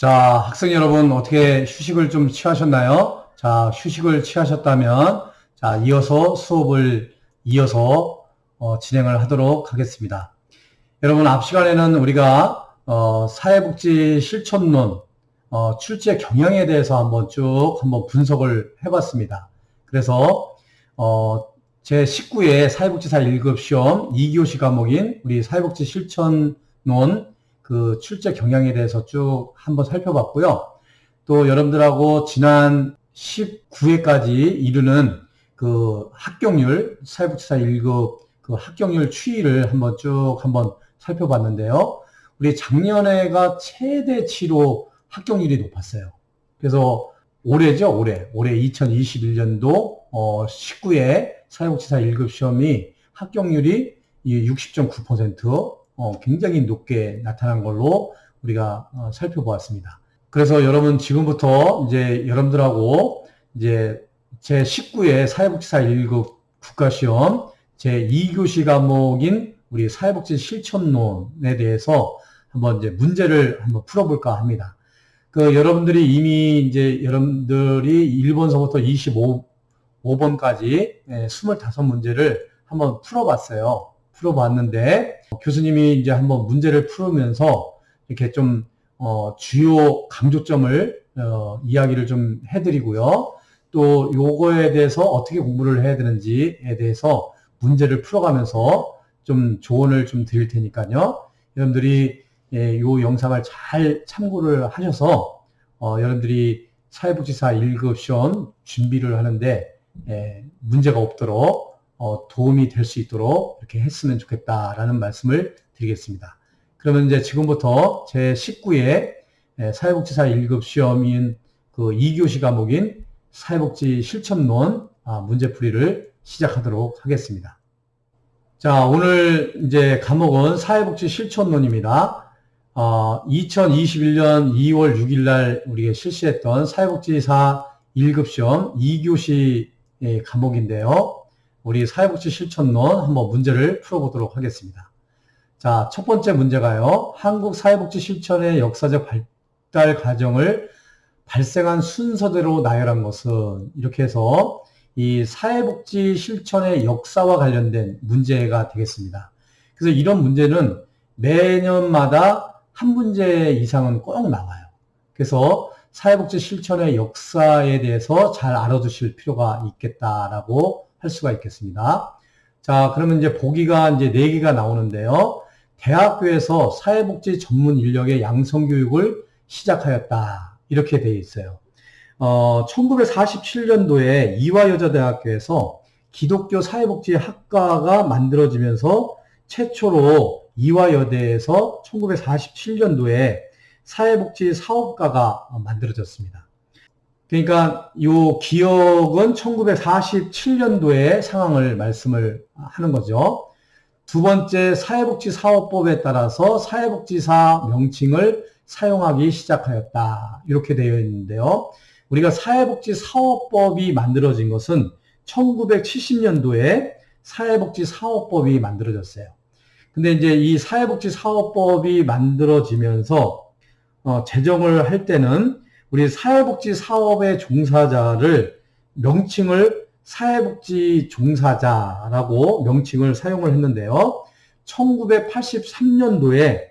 자, 학생 여러분, 어떻게 휴식을 좀 취하셨나요? 자, 휴식을 취하셨다면, 자, 이어서 수업을 진행을 하도록 하겠습니다. 여러분, 앞 시간에는 우리가, 사회복지 실천론, 출제 경향에 대해서 한번 분석을 해봤습니다. 그래서, 제 19회 사회복지사 1급 시험 2교시 과목인 우리 사회복지 실천론 그 출제 경향에 대해서 쭉 한번 살펴봤고요. 또 여러분들하고 지난 19회까지 이르는 그 합격률, 사회복지사 1급 그 합격률 추이를 한번 살펴봤는데요. 우리 작년에가 최대치로 합격률이 높았어요. 그래서 올해죠, 올해 2021년도 19회 사회복지사 1급 시험이 합격률이 60.9%, 굉장히 높게 나타난 걸로 우리가 살펴보았습니다. 그래서 여러분 지금부터 이제 여러분들하고 이제 제 19회 사회복지사 1급 국가시험 제 2교시 과목인 우리 사회복지 실천론에 대해서 한번 이제 문제를 한번 풀어볼까 합니다. 여러분들이 이미 이제 여러분들이 1번서부터 25번까지 25문제를 한번 풀어봤는데, 교수님이 이제 한번 문제를 풀으면서 이렇게 좀, 주요 강조점을, 이야기를 좀 해드리고요. 또 요거에 대해서 어떻게 공부를 해야 되는지에 대해서 문제를 풀어가면서 좀 조언을 좀 드릴 테니까요. 여러분들이 요 영상을 잘 참고를 하셔서, 여러분들이 사회복지사 1급 시험 준비를 하는데, 문제가 없도록, 도움이 될 수 있도록 이렇게 했으면 좋겠다라는 말씀을 드리겠습니다. 그러면 이제 지금부터 제 19회 사회복지사 1급 시험인 그 2교시 과목인 사회복지 실천론 문제풀이를 시작하도록 하겠습니다. 자, 오늘 이제 과목은 사회복지 실천론입니다. 2021년 2월 6일 날 우리가 실시했던 사회복지사 1급 시험 2교시 과목인데요. 우리 사회복지 실천론 한번 문제를 풀어보도록 하겠습니다. 자, 첫 번째 문제가요. 한국 사회복지 실천의 역사적 발달 과정을 발생한 순서대로 나열한 것은, 이렇게 해서 이 사회복지 실천의 역사와 관련된 문제가 되겠습니다. 그래서 이런 문제는 매년마다 한 문제 이상은 꼭 나와요. 그래서 사회복지 실천의 역사에 대해서 잘 알아두실 필요가 있겠다라고 할 수가 있겠습니다. 자, 그러면 이제 보기가 이제 4개가 나오는데요. 대학교에서 사회복지 전문 인력의 양성 교육을 시작하였다. 이렇게 되어 있어요. 1947년도에 이화여자대학교에서 기독교 사회복지 학과가 만들어지면서 최초로 이화여대에서 1947년도에 사회복지 사업과가 만들어졌습니다. 그러니까 이 기억은 1947년도의 상황을 말씀을 하는 거죠. 두 번째, 사회복지 사업법에 따라서 사회복지사 명칭을 사용하기 시작하였다. 이렇게 되어 있는데요. 우리가 사회복지 사업법이 만들어진 것은 1970년도에 사회복지 사업법이 만들어졌어요. 근데 이제 이 사회복지 사업법이 만들어지면서 제정을 할 때는 우리 사회복지 사업의 종사자를 명칭을 사회복지 종사자라고 명칭을 사용을 했는데요. 1983년도에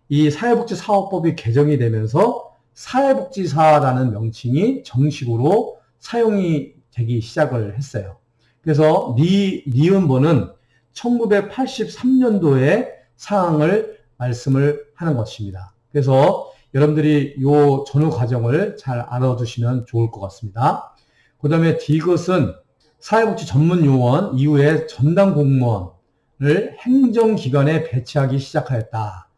이 사회복지 사업법이 개정이 되면서 사회복지사라는 명칭이 정식으로 사용이 되기 시작을 했어요. 그래서 니은번은 1983년도의 사항을 말씀을 하는 것입니다. 그래서 여러분들이 이 전후 과정을 잘 알아두시면 좋을 것 같습니다. 그 다음에 디귿은 사회복지 전문요원 이후에 전담 공무원을 행정기관에 배치하기 시작하였다.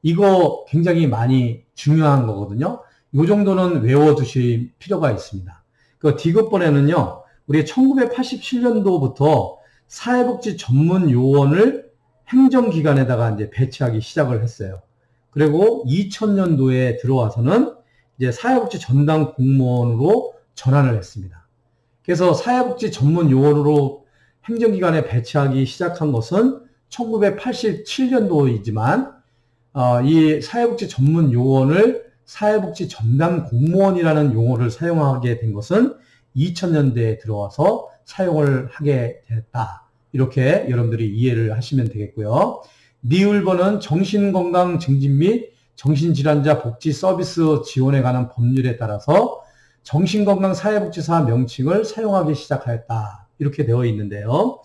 이거 굉장히 많이 중요한 거거든요. 이 정도는 외워두실 필요가 있습니다. 그 디귿번에는요, 우리 1987년도부터 사회복지 전문요원을 행정기관에다가 이제 배치하기 시작을 했어요. 그리고 2000년도에 들어와서는 이제 사회복지 전담 공무원으로 전환을 했습니다. 그래서 사회복지 전문 요원으로 행정기관에 배치하기 시작한 것은 1987년도이지만 이 사회복지 전문 요원을 사회복지 전담 공무원이라는 용어를 사용하게 된 것은 2000년대에 들어와서 사용을 하게 됐다. 이렇게 여러분들이 이해를 하시면 되겠고요. 리을번은 정신건강 증진 및 정신질환자 복지 서비스 지원에 관한 법률에 따라서 정신건강 사회복지사 명칭을 사용하기 시작하였다. 이렇게 되어 있는데요.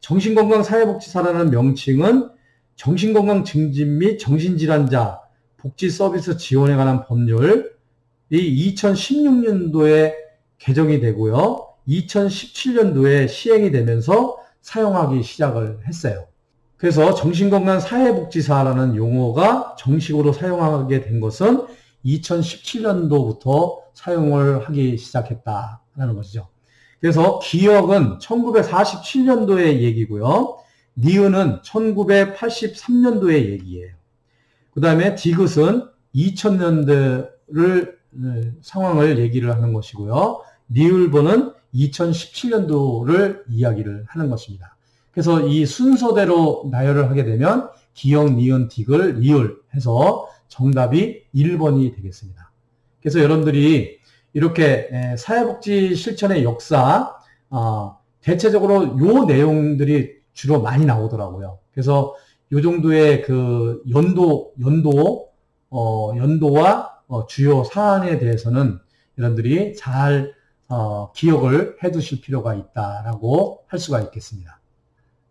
정신건강 사회복지사라는 명칭은 정신건강 증진 및 정신질환자 복지 서비스 지원에 관한 법률이 2016년도에 개정이 되고요. 2017년도에 시행이 되면서 사용하기 시작을 했어요. 그래서 정신건강 사회복지사라는 용어가 정식으로 사용하게 된 것은 2017년도부터 사용을 하기 시작했다라는 것이죠. 그래서 기역은 1947년도의 얘기고요. 니은은 1983년도의 얘기예요. 그 다음에 디귿은 2000년대를 상황을 얘기를 하는 것이고요. 리을번은 2017년도를 이야기를 하는 것입니다. 그래서 이 순서대로 나열을 하게 되면 기역, 니은, 디귿, 리을 해서 정답이 1번이 되겠습니다. 그래서 여러분들이 이렇게 사회복지 실천의 역사, 대체적으로 요 내용들이 주로 많이 나오더라고요. 그래서 요 정도의 그 연도와 주요 사안에 대해서는 여러분들이 잘 기억을 해 두실 필요가 있다라고 할 수가 있겠습니다.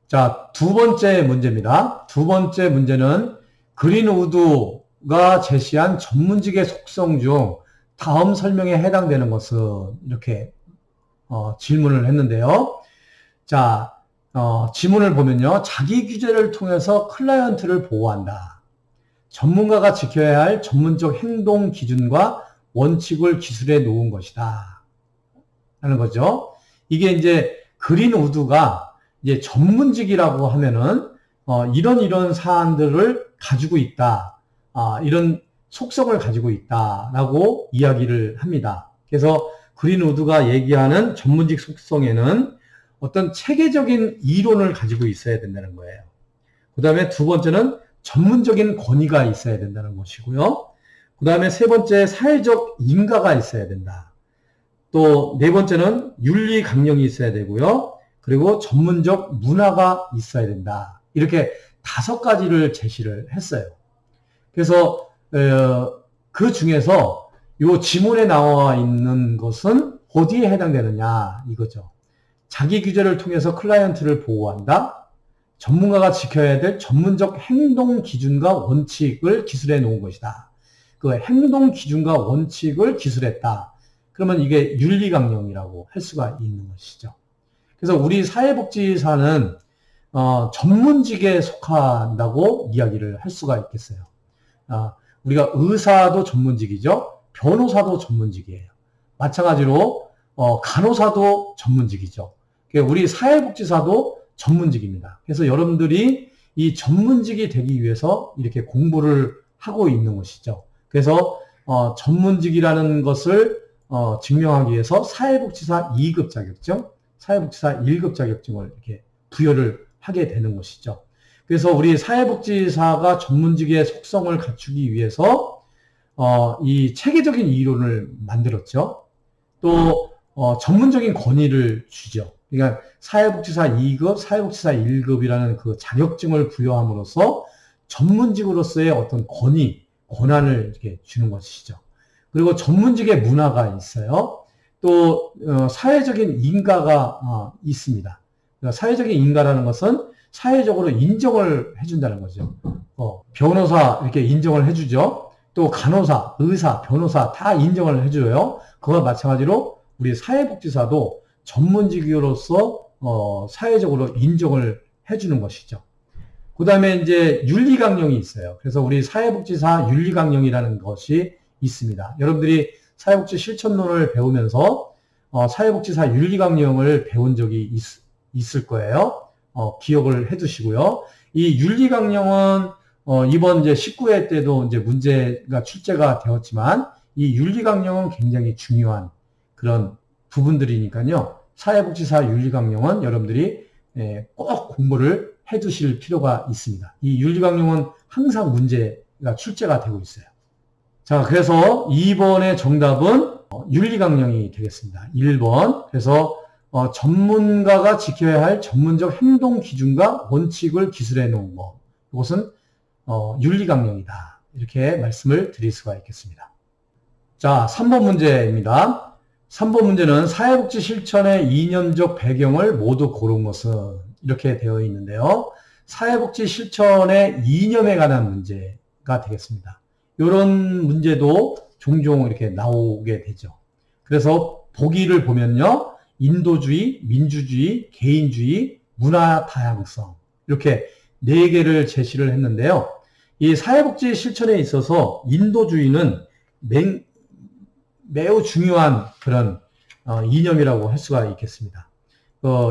자, 두 번째 문제입니다. 두 번째 문제는 그린우드가 제시한 전문직의 속성 중 다음 설명에 해당되는 것은 이렇게 질문을 했는데요. 자, 지문을 보면요. 자기 규제를 통해서 클라이언트를 보호한다. 전문가가 지켜야 할 전문적 행동 기준과 원칙을 기술해 놓은 것이다. 라는 거죠. 이게 이제 그린우드가 이제 전문직이라고 하면은 이런 사안들을 가지고 있다. 이런 속성을 가지고 있다라고 이야기를 합니다. 그래서 그린우드가 얘기하는 전문직 속성에는 어떤 체계적인 이론을 가지고 있어야 된다는 거예요. 그 다음에 두 번째는 전문적인 권위가 있어야 된다는 것이고요. 그 다음에 세 번째 사회적 인가가 있어야 된다. 또 네 번째는 윤리 강령이 있어야 되고요. 그리고 전문적 문화가 있어야 된다. 이렇게 5가지를 제시를 했어요. 그래서 그 중에서 이 지문에 나와 있는 것은 어디에 해당되느냐 이거죠. 자기 규제를 통해서 클라이언트를 보호한다. 전문가가 지켜야 될 전문적 행동 기준과 원칙을 기술해 놓은 것이다. 그 행동 기준과 원칙을 기술했다. 그러면 이게 윤리강령이라고 할 수가 있는 것이죠. 그래서 우리 사회복지사는 전문직에 속한다고 이야기를 할 수가 있겠어요. 우리가 의사도 전문직이죠. 변호사도 전문직이에요. 마찬가지로 간호사도 전문직이죠. 우리 사회복지사도 전문직입니다. 그래서 여러분들이 이 전문직이 되기 위해서 이렇게 공부를 하고 있는 것이죠. 그래서 전문직이라는 것을 증명하기 위해서 사회복지사 2급 자격증, 사회복지사 1급 자격증을 이렇게 부여를 하게 되는 것이죠. 그래서 우리 사회복지사가 전문직의 속성을 갖추기 위해서 이 체계적인 이론을 만들었죠. 또 전문적인 권위를 주죠. 그러니까 사회복지사 2급, 사회복지사 1급이라는 그 자격증을 부여함으로써 전문직으로서의 어떤 권한을 이렇게 주는 것이죠. 그리고 전문직의 문화가 있어요. 또 사회적인 인가가 있습니다. 그러니까 사회적인 인가라는 것은 사회적으로 인정을 해준다는 거죠. 변호사 이렇게 인정을 해주죠. 또 간호사, 의사, 변호사 다 인정을 해줘요. 그와 마찬가지로 우리 사회복지사도 전문직으로서 사회적으로 인정을 해주는 것이죠. 그 다음에 이제 윤리강령이 있어요. 그래서 우리 사회복지사 윤리강령이라는 것이 있습니다. 여러분들이 사회복지 실천론을 배우면서 사회복지사 윤리강령을 배운 적이 있을 거예요. 기억을 해 두시고요. 이 윤리강령은 이번 이제 19회 때도 이제 문제가 출제가 되었지만 이 윤리강령은 굉장히 중요한 그런 부분들이니까요. 사회복지사 윤리강령은 여러분들이 꼭 공부를 해 두실 필요가 있습니다. 이 윤리강령은 항상 문제가 출제가 되고 있어요. 자, 그래서 2번의 정답은 윤리강령이 되겠습니다. 1번. 그래서 전문가가 지켜야 할 전문적 행동 기준과 원칙을 기술해 놓은 것. 이것은 윤리강령이다. 이렇게 말씀을 드릴 수가 있겠습니다. 자, 3번 문제입니다. 3번 문제는 사회복지 실천의 이념적 배경을 모두 고른 것은 이렇게 되어 있는데요. 사회복지 실천의 이념에 관한 문제가 되겠습니다. 이런 문제도 종종 이렇게 나오게 되죠. 그래서 보기를 보면요. 인도주의, 민주주의, 개인주의, 문화 다양성 이렇게 4개를 제시를 했는데요. 이 사회복지 실천에 있어서 인도주의는 매우 중요한 그런 이념이라고 할 수가 있겠습니다.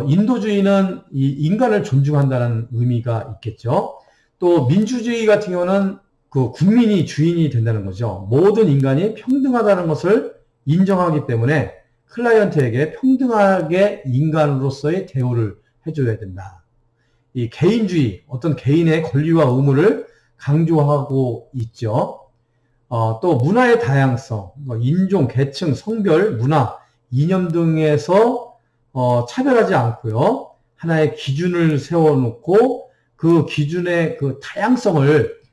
인도주의는 이 인간을 존중한다는 의미가 있겠죠. 또 민주주의 같은 경우는 그 국민이 주인이 된다는 거죠. 모든 인간이 평등하다는 것을 인정하기 때문에 클라이언트에게 평등하게 인간으로서의 대우를 해줘야 된다. 이 개인주의, 어떤 개인의 권리와 의무를 강조하고 있죠. 또 문화의 다양성, 인종, 계층, 성별, 문화, 이념 등에서 차별하지 않고요. 하나의 기준을 세워놓고 그 기준의 그 다양성을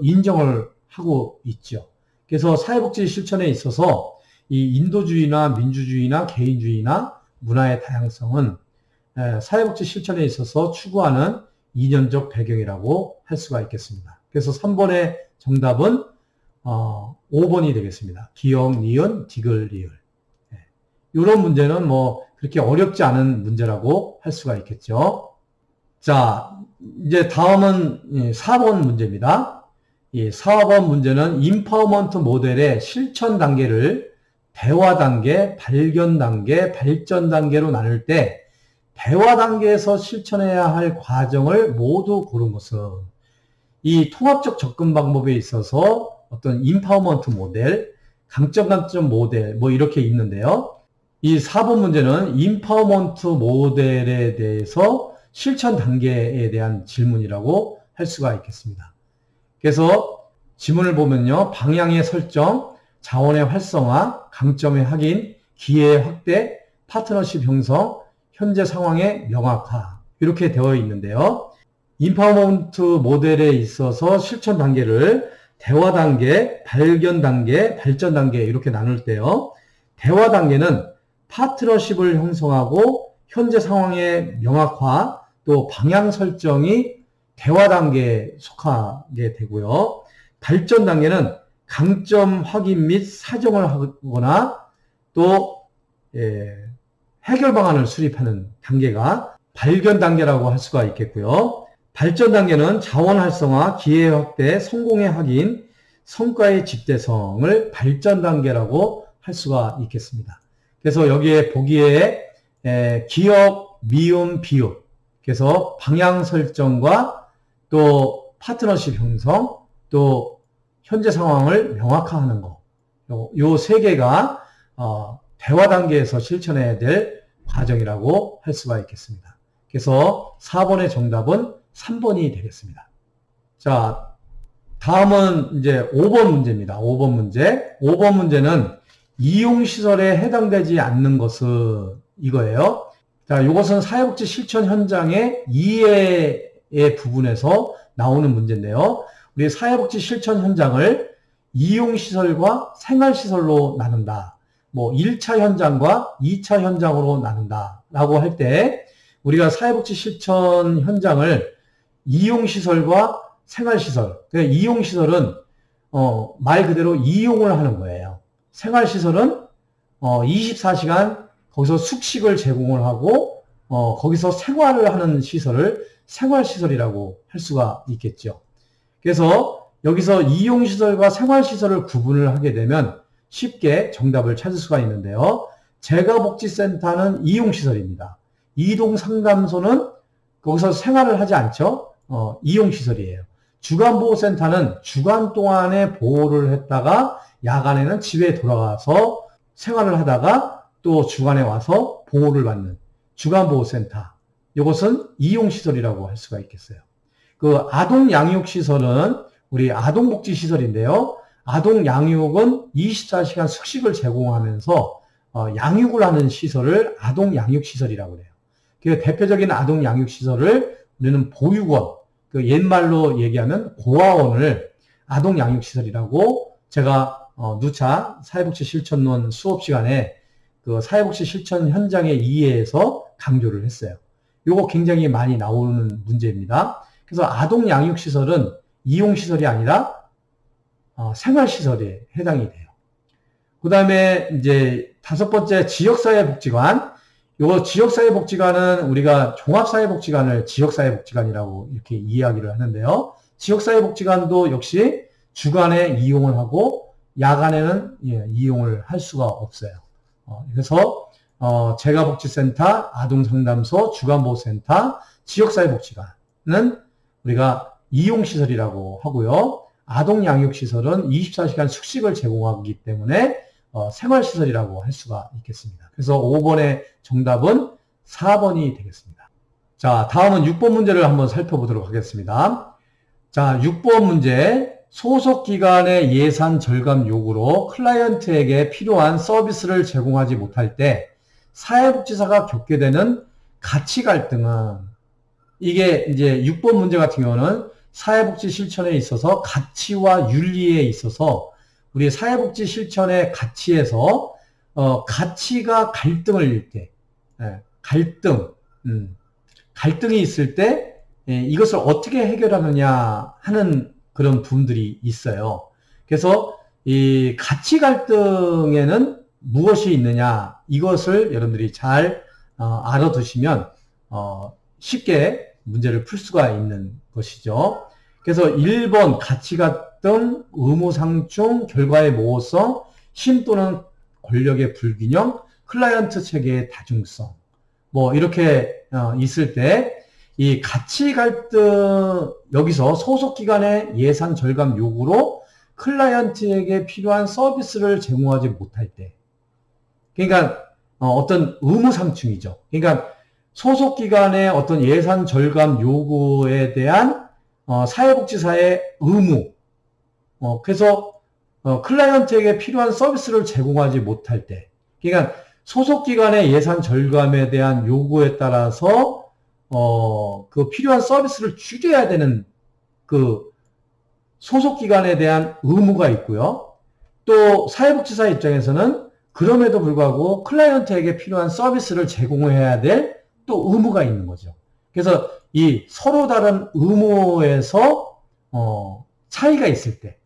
인정을 하고 있죠. 그래서 사회복지 실천에 있어서 이 인도주의나 민주주의나 개인주의나 문화의 다양성은 사회복지 실천에 있어서 추구하는 이념적 배경이라고 할 수가 있겠습니다. 그래서 3번의 정답은 5번이 되겠습니다. 기역, 니은, 디귿, 리을. 이런 문제는 뭐 그렇게 어렵지 않은 문제라고 할 수가 있겠죠. 자, 이제 다음은 4번 문제입니다. 이 4번 문제는 인파워먼트 모델의 실천 단계를 대화 단계, 발견 단계, 발전 단계로 나눌 때 대화 단계에서 실천해야 할 과정을 모두 고른 것은 이 통합적 접근 방법에 있어서 어떤 인파워먼트 모델, 강점 단점 모델 뭐 이렇게 있는데요. 이 4번 문제는 인파워먼트 모델에 대해서 실천 단계에 대한 질문이라고 할 수가 있겠습니다. 그래서 지문을 보면요. 방향의 설정, 자원의 활성화, 강점의 확인, 기회의 확대, 파트너십 형성, 현재 상황의 명확화 이렇게 되어 있는데요. 인파워먼트 모델에 있어서 실천 단계를 대화 단계, 발견 단계, 발전 단계 이렇게 나눌 때요. 대화 단계는 파트너십을 형성하고 현재 상황의 명확화, 또 방향 설정이 대화 단계에 속하게 되고요. 발전 단계는 강점 확인 및 사정을 하거나 또 해결 방안을 수립하는 단계가 발견 단계라고 할 수가 있겠고요. 발전 단계는 자원 활성화, 기회 확대, 성공의 확인, 성과의 집대성을 발전 단계라고 할 수가 있겠습니다. 그래서 여기에 보기에 기역, 미음, 비읍, 그래서 방향 설정과 또 파트너십 형성, 또 현재 상황을 명확화하는 거, 요 세 개가 대화 단계에서 실천해야 될 과정이라고 할 수가 있겠습니다. 그래서 4번의 정답은 3번이 되겠습니다. 자, 다음은 이제 5번 문제입니다. 5번 문제. 5번 문제는 이용시설에 해당되지 않는 것은 이거예요. 자, 이것은 사회복지 실천 현장의 이해의 부분에서 나오는 문제인데요. 우리 사회복지 실천 현장을 이용시설과 생활시설로 나눈다. 뭐 1차 현장과 2차 현장으로 나눈다. 라고 할 때 우리가 사회복지 실천 현장을 이용시설과 생활시설. 그러니까 이용시설은 말 그대로 이용을 하는 거예요. 생활시설은 24시간 거기서 숙식을 제공을 하고 거기서 생활을 하는 시설을 생활시설이라고 할 수가 있겠죠. 그래서 여기서 이용시설과 생활시설을 구분을 하게 되면 쉽게 정답을 찾을 수가 있는데요. 재가복지센터는 이용시설입니다. 이동상담소는 거기서 생활을 하지 않죠. 이용시설이에요. 주간보호센터는 주간 동안에 보호를 했다가 야간에는 집에 돌아가서 생활을 하다가 또 주간에 와서 보호를 받는 주간보호센터. 이것은 이용시설이라고 할 수가 있겠어요. 그 아동양육시설은 우리 아동복지시설인데요. 아동 양육은 24시간 숙식을 제공하면서 양육을 하는 시설을 아동 양육 시설이라고 해요. 그 대표적인 아동 양육 시설을 우리는 보육원, 그 옛말로 얘기하면 고아원을 아동 양육 시설이라고 제가 누차 사회복지 실천론 수업 시간에 그 사회복지 실천 현장의 이해에서 강조를 했어요. 요거 굉장히 많이 나오는 문제입니다. 그래서 아동 양육 시설은 이용 시설이 아니라 생활 시설에 해당이 돼요. 그 다음에 이제 5번째 지역사회복지관. 요 지역사회복지관은 우리가 종합사회복지관을 지역사회복지관이라고 이렇게 이야기를 하는데요. 지역사회복지관도 역시 주간에 이용을 하고 야간에는 이용을 할 수가 없어요. 그래서 재가복지센터, 아동상담소, 주간보호센터, 지역사회복지관은 우리가 이용시설이라고 하고요. 아동양육시설은 24시간 숙식을 제공하기 때문에 생활시설이라고 할 수가 있겠습니다. 그래서 5번의 정답은 4번이 되겠습니다. 자, 다음은 6번 문제를 한번 살펴보도록 하겠습니다. 자, 6번 문제. 소속기관의 예산 절감 요구로 클라이언트에게 필요한 서비스를 제공하지 못할 때 사회복지사가 겪게 되는 가치 갈등은, 이게 이제 6번 문제 같은 경우는 사회복지 실천에 있어서 가치와 윤리에 있어서 우리 사회복지 실천의 가치에서 가치가 갈등을 일 때, 갈등이 있을 때 이것을 어떻게 해결하느냐 하는 그런 부분들이 있어요. 그래서 이 가치 갈등에는 무엇이 있느냐, 이것을 여러분들이 잘 알아두시면 쉽게 문제를 풀 수가 있는 것이죠. 그래서 1번 가치 갈등, 의무 상충, 결과의 모호성, 힘 또는 권력의 불균형, 클라이언트 체계의 다중성, 뭐 이렇게 있을 때 이 가치 갈등, 여기서 소속기관의 예산 절감 요구로 클라이언트에게 필요한 서비스를 제공하지 못할 때, 그러니까 어떤 의무 상충이죠. 그러니까 소속기관의 어떤 예산 절감 요구에 대한 사회복지사의 의무, 그래서 클라이언트에게 필요한 서비스를 제공하지 못할 때, 그러니까 소속기관의 예산 절감에 대한 요구에 따라서 그 필요한 서비스를 줄여야 되는 그 소속기관에 대한 의무가 있고요. 또 사회복지사 입장에서는 그럼에도 불구하고 클라이언트에게 필요한 서비스를 제공해야 될 또 의무가 있는 거죠. 그래서 이 서로 다른 의무에서 차이가 있을 때,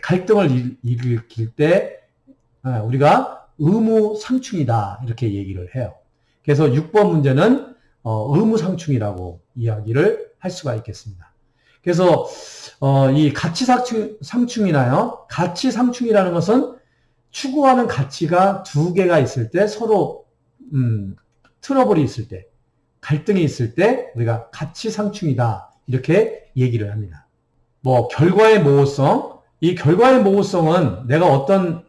갈등을 일으킬 때 우리가 의무 상충이다 이렇게 얘기를 해요. 그래서 6번 문제는 의무 상충이라고 이야기를 할 수가 있겠습니다. 그래서 이 가치 상충이나요, 가치 상충이라는 것은 추구하는 가치가 두 개가 있을 때 서로 트러블이 있을 때, 갈등이 있을 때 우리가 가치 상충이다 이렇게 얘기를 합니다. 뭐 결과의 모호성, 이 결과의 모호성은 내가 어떤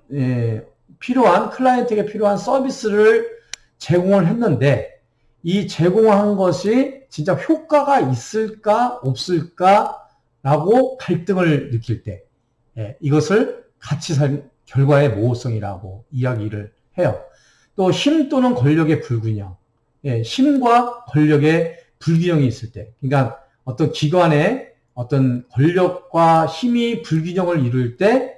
필요한 클라이언트에게 필요한 서비스를 제공을 했는데 이 제공한 것이 진짜 효과가 있을까 없을까라고 갈등을 느낄 때 이것을 결과의 모호성이라고 이야기를 해요. 또 힘 또는 권력의 불균형, 힘과 권력의 불균형이 있을 때, 그러니까 어떤 기관의 어떤 권력과 힘이 불균형을 이룰 때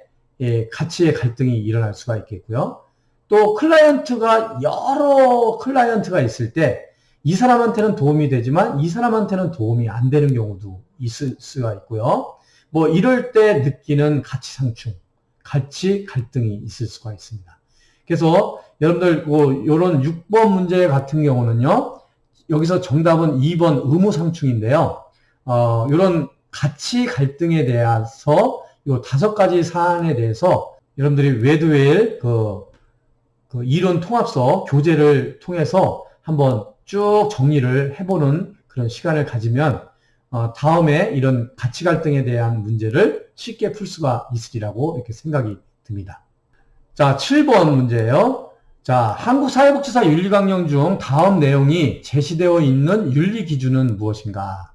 가치의 갈등이 일어날 수가 있겠고요. 또 클라이언트가 여러 클라이언트가 있을 때 이 사람한테는 도움이 되지만 이 사람한테는 도움이 안 되는 경우도 있을 수가 있고요. 뭐 이럴 때 느끼는 가치 상충, 가치 갈등이 있을 수가 있습니다. 그래서 여러분들 이런 6번 문제 같은 경우는요, 여기서 정답은 2번 의무 상충인데요. 이런 가치 갈등에 대해서 이 5가지 사안에 대해서 여러분들이 웨드웰 그 이론 통합서 교재를 통해서 한번 쭉 정리를 해보는 그런 시간을 가지면 다음에 이런 가치 갈등에 대한 문제를 쉽게 풀 수가 있으리라고 이렇게 생각이 듭니다. 자, 7번 문제예요. 자, 한국사회복지사 윤리강령 중 다음 내용이 제시되어 있는 윤리 기준은 무엇인가?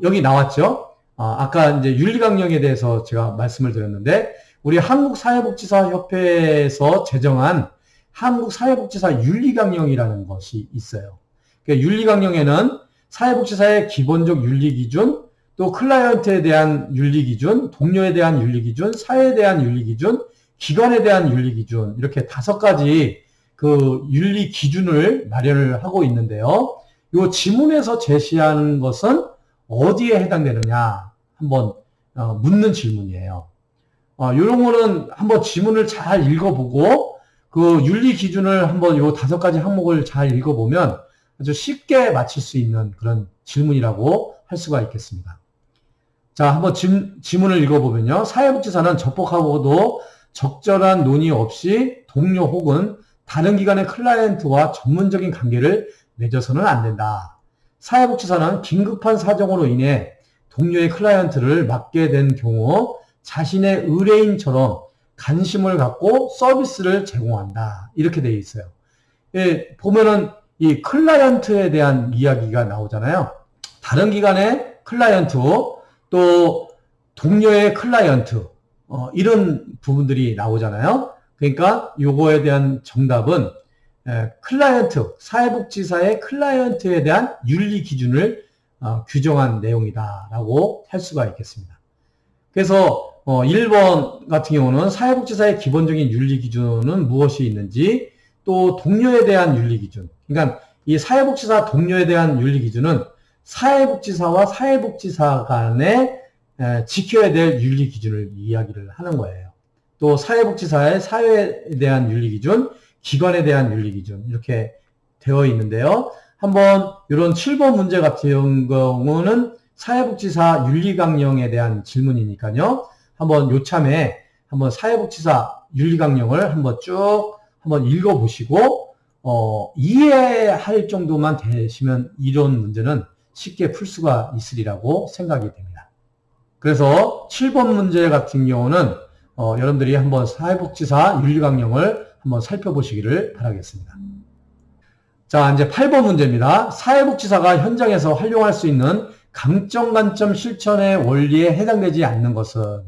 여기 나왔죠? 아까 이제 윤리강령에 대해서 제가 말씀을 드렸는데, 우리 한국사회복지사협회에서 제정한 한국사회복지사 윤리강령이라는 것이 있어요. 그러니까 윤리강령에는 사회복지사의 기본적 윤리기준, 또 클라이언트에 대한 윤리기준, 동료에 대한 윤리기준, 사회에 대한 윤리기준, 기관에 대한 윤리기준, 이렇게 5가지 그 윤리기준을 마련을 하고 있는데요. 이 지문에서 제시하는 것은 어디에 해당되느냐 한번 묻는 질문이에요. 이런 거는 한번 지문을 잘 읽어보고 그 윤리 기준을 한번 요 5가지 항목을 잘 읽어보면 아주 쉽게 맞힐 수 있는 그런 질문이라고 할 수가 있겠습니다. 자, 한번 지문을 읽어보면요. 사회복지사는 적법하고도 적절한 논의 없이 동료 혹은 다른 기관의 클라이언트와 전문적인 관계를 맺어서는 안 된다. 사회복지사는 긴급한 사정으로 인해 동료의 클라이언트를 맡게 된 경우 자신의 의뢰인처럼 관심을 갖고 서비스를 제공한다. 이렇게 되어 있어요. 예, 보면은 이 클라이언트에 대한 이야기가 나오잖아요. 다른 기관의 클라이언트, 또 동료의 클라이언트, 이런 부분들이 나오잖아요. 그러니까 요거에 대한 정답은 클라이언트, 사회복지사의 클라이언트에 대한 윤리 기준을 규정한 내용이다라고 할 수가 있겠습니다. 그래서 1번 같은 경우는 사회복지사의 기본적인 윤리 기준은 무엇이 있는지, 또 동료에 대한 윤리 기준. 그러니까 이 사회복지사 동료에 대한 윤리 기준은 사회복지사와 사회복지사 간에 지켜야 될 윤리 기준을 이야기를 하는 거예요. 또 사회복지사의 사회에 대한 윤리 기준, 기관에 대한 윤리 기준 이렇게 되어 있는데요. 한번 이런 7번 문제 같은 경우는 사회복지사 윤리강령에 대한 질문이니까요. 한번 요참에 한번 사회복지사 윤리강령을 한번 쭉 한번 읽어보시고 이해할 정도만 되시면 이런 문제는 쉽게 풀 수가 있으리라고 생각이 됩니다. 그래서 7번 문제 같은 경우는 여러분들이 한번 사회복지사 윤리강령을 한번 살펴보시기를 바라겠습니다. 자, 이제 8번 문제입니다. 사회복지사가 현장에서 활용할 수 있는 강점, 관점, 실천의 원리에 해당되지 않는 것은,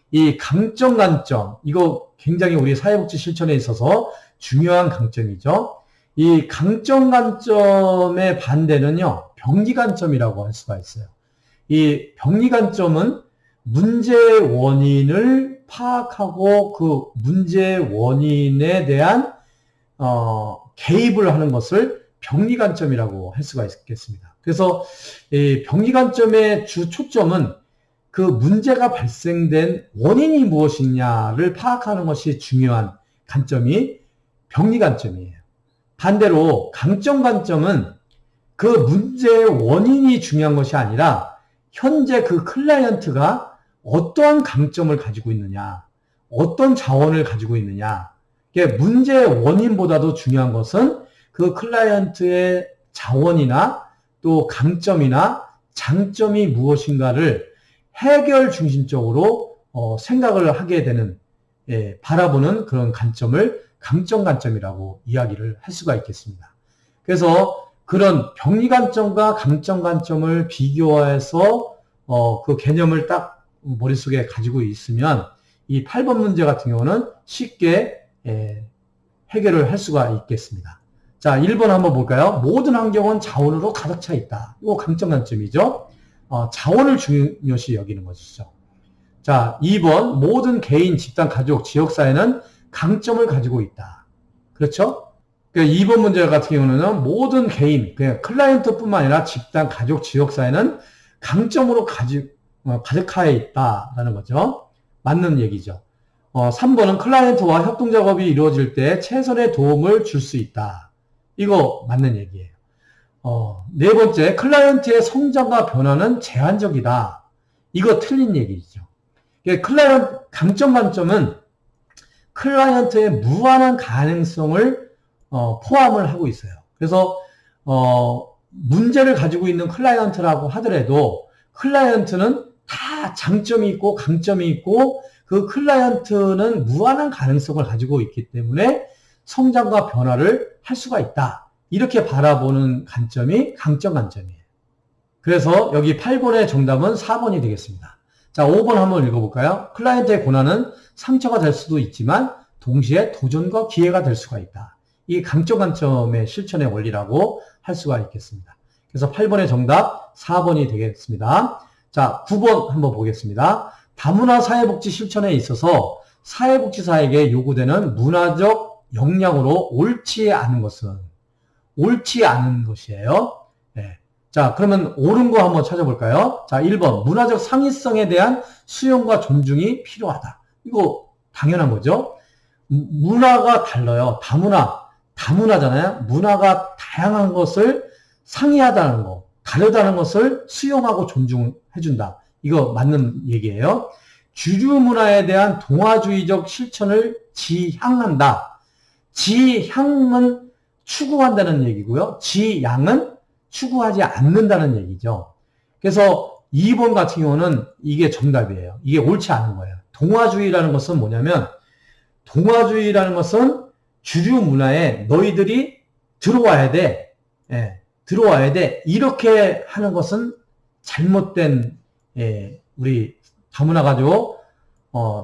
이 강점, 관점, 이거 굉장히 우리 사회복지 실천에 있어서 중요한 강점이죠. 이 강점, 관점의 반대는요, 병리 관점이라고 할 수가 있어요. 이 병리 관점은 문제의 원인을 파악하고 그 문제의 원인에 대한 개입을 하는 것을 병리 관점이라고 할 수가 있겠습니다. 그래서 이 병리 관점의 주 초점은 그 문제가 발생된 원인이 무엇이냐를 파악하는 것이 중요한 관점이 병리 관점이에요. 반대로 강점 관점은 그 문제의 원인이 중요한 것이 아니라 현재 그 클라이언트가 어떠한 강점을 가지고 있느냐, 어떤 자원을 가지고 있느냐. 문제의 원인보다도 중요한 것은 그 클라이언트의 자원이나 또 강점이나 장점이 무엇인가를 해결 중심적으로 생각을 하게 되는, 바라보는 그런 관점을 강점 관점이라고 이야기를 할 수가 있겠습니다. 그래서 그런 병리 관점과 강점 관점을 비교해서 그 개념을 딱 머릿속에 가지고 있으면 이 8번 문제 같은 경우는 쉽게 해결을 할 수가 있겠습니다. 자, 1번 한번 볼까요? 모든 환경은 자원으로 가득 차 있다. 이거 강점 관점이죠. 자원을 중요시 여기는 것이죠. 자, 2번 모든 개인, 집단, 가족, 지역사회는 강점을 가지고 있다. 그렇죠? 그러니까 2번 문제 같은 경우는 모든 개인, 그냥 클라이언트뿐만 아니라 집단, 가족, 지역사회는 강점으로 가득하여 있다라는 거죠. 맞는 얘기죠. 3번은 클라이언트와 협동작업이 이루어질 때 최선의 도움을 줄 수 있다. 이거 맞는 얘기예요. 네 번째, 클라이언트의 성장과 변화는 제한적이다. 이거 틀린 얘기죠. 강점 관점은 클라이언트의 무한한 가능성을 포함을 하고 있어요. 그래서 문제를 가지고 있는 클라이언트라고 하더라도 클라이언트는 다 장점이 있고 강점이 있고 그 클라이언트는 무한한 가능성을 가지고 있기 때문에 성장과 변화를 할 수가 있다. 이렇게 바라보는 관점이 강점 관점이에요. 그래서 여기 8번의 정답은 4번이 되겠습니다. 자, 5번 한번 읽어볼까요? 클라이언트의 고난은 상처가 될 수도 있지만 동시에 도전과 기회가 될 수가 있다. 이 강점 관점의 실천의 원리라고 할 수가 있겠습니다. 그래서 8번의 정답 4번이 되겠습니다. 자, 9번 한번 보겠습니다. 다문화 사회복지 실천에 있어서 사회복지사에게 요구되는 문화적 역량으로 옳지 않은 것이에요. 네. 자, 그러면 옳은 거 한번 찾아볼까요? 자, 1번 문화적 상위성에 대한 수용과 존중이 필요하다. 이거 당연한 거죠. 문화가 달라요. 다문화잖아요. 문화가 다양한 것을 상이하다는 거, 다르다는 것을 수용하고 존중해준다. 이거 맞는 얘기예요. 주류 문화에 대한 동화주의적 실천을 지향한다. 지향은 추구한다는 얘기고요. 지양은 추구하지 않는다는 얘기죠. 그래서 2번 같은 경우는 이게 정답이에요. 이게 옳지 않은 거예요. 동화주의라는 것은 뭐냐면, 동화주의라는 것은 주류 문화에 너희들이 들어와야 돼. 예, 들어와야 돼. 이렇게 하는 것은 잘못된, 우리 다문화 가족,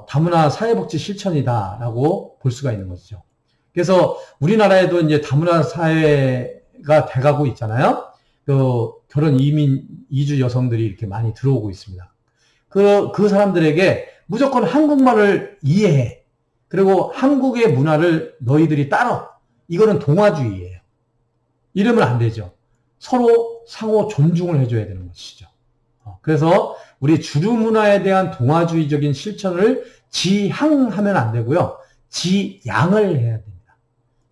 다문화 사회복지 실천이다라고 볼 수가 있는 거죠. 그래서 우리나라에도 이제 다문화 사회가 돼가고 있잖아요. 그 결혼 이민 이주 여성들이 이렇게 많이 들어오고 있습니다. 그 사람들에게 무조건 한국말을 이해해. 그리고 한국의 문화를 너희들이 따라. 이거는 동화주의예요. 이러면 안 되죠. 서로 상호 존중을 해줘야 되는 것이죠. 그래서 우리 주류 문화에 대한 동화주의적인 실천을 지향하면 안 되고요. 지양을 해야 됩니다.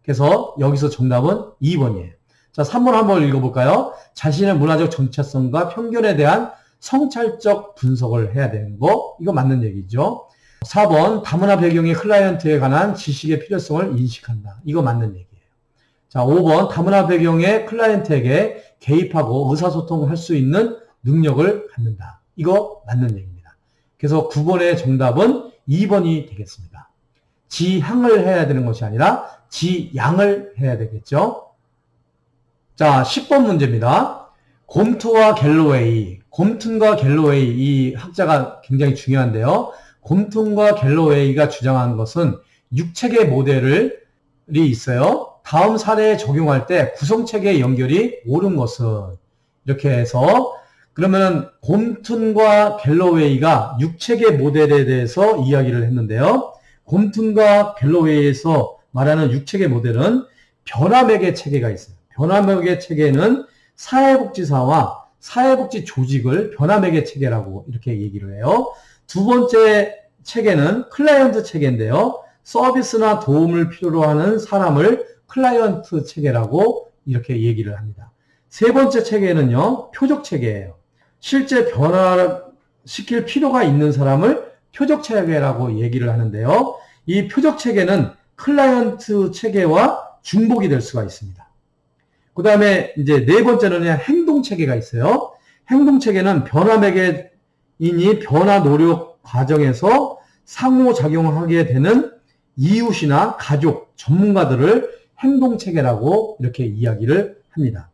그래서 여기서 정답은 2번이에요. 자, 3번 한번 읽어볼까요? 자신의 문화적 정체성과 편견에 대한 성찰적 분석을 해야 되는 거. 이거 맞는 얘기죠. 4번 다문화 배경의 클라이언트에 관한 지식의 필요성을 인식한다. 이거 맞는 얘기예요. 자, 5번 다문화 배경의 클라이언트에게 개입하고 의사소통할 수 있는 능력을 갖는다. 이거 맞는 얘기입니다. 그래서 9번의 정답은 2번이 되겠습니다. 지향을 해야 되는 것이 아니라 지양을 해야 되겠죠. 자, 10번 문제입니다. 곰튼과 갤로웨이 이 학자가 굉장히 중요한데요. 곰튼과 갤로웨이가 주장한 것은 6체계 모델이 있어요. 다음 사례에 적용할 때 구성체계의 연결이 옳은 것은 이렇게 해서 그러면 곰튼과 갤로웨이가 6체계 모델에 대해서 이야기를 했는데요. 곰튼과 갤로웨이에서 말하는 6체계 모델은 변화매개 체계가 있어요. 변화매개 체계는 사회복지사와 사회복지 조직을 변화매개 체계라고 이렇게 얘기를 해요. 두 번째 체계는 클라이언트 체계인데요. 서비스나 도움을 필요로 하는 사람을 클라이언트 체계라고 이렇게 얘기를 합니다. 세 번째 체계는요, 표적 체계예요. 실제 변화시킬 필요가 있는 사람을 표적 체계라고 얘기를 하는데요. 이 표적 체계는 클라이언트 체계와 중복이 될 수가 있습니다. 그 다음에 이제 네 번째는 행동 체계가 있어요. 행동 체계는 변화 매개인이 변화 노력 과정에서 상호작용하게 되는 이웃이나 가족, 전문가들을 행동 체계라고 이렇게 이야기를 합니다.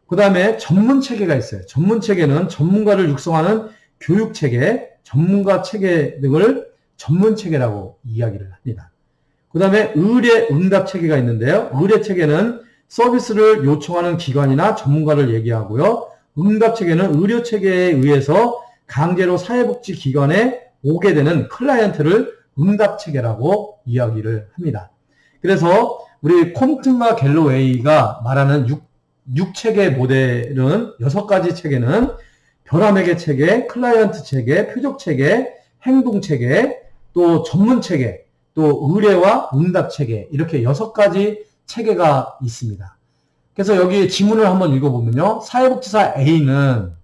그 다음에 전문 체계가 있어요. 전문 체계는 전문가를 육성하는 교육 체계, 전문가 체계 등을 전문 체계라고 이야기를 합니다. 그 다음에 의뢰 응답 체계가 있는데요. 의뢰 체계는 서비스를 요청하는 기관이나 전문가를 얘기하고요. 응답 체계는 의료 체계에 의해서 강제로 사회복지 기관에 오게 되는 클라이언트를 응답 체계라고 이야기를 합니다. 그래서 우리 콤튼과 갤로웨이가 말하는 6체계 모델은 6가지 체계는 변화매개 체계, 클라이언트 체계, 표적 체계, 행동 체계, 또 전문 체계, 또 의뢰와 응답 체계 이렇게 6가지 체계가 있습니다. 그래서 여기 지문을 한번 읽어보면요. 사회복지사 A는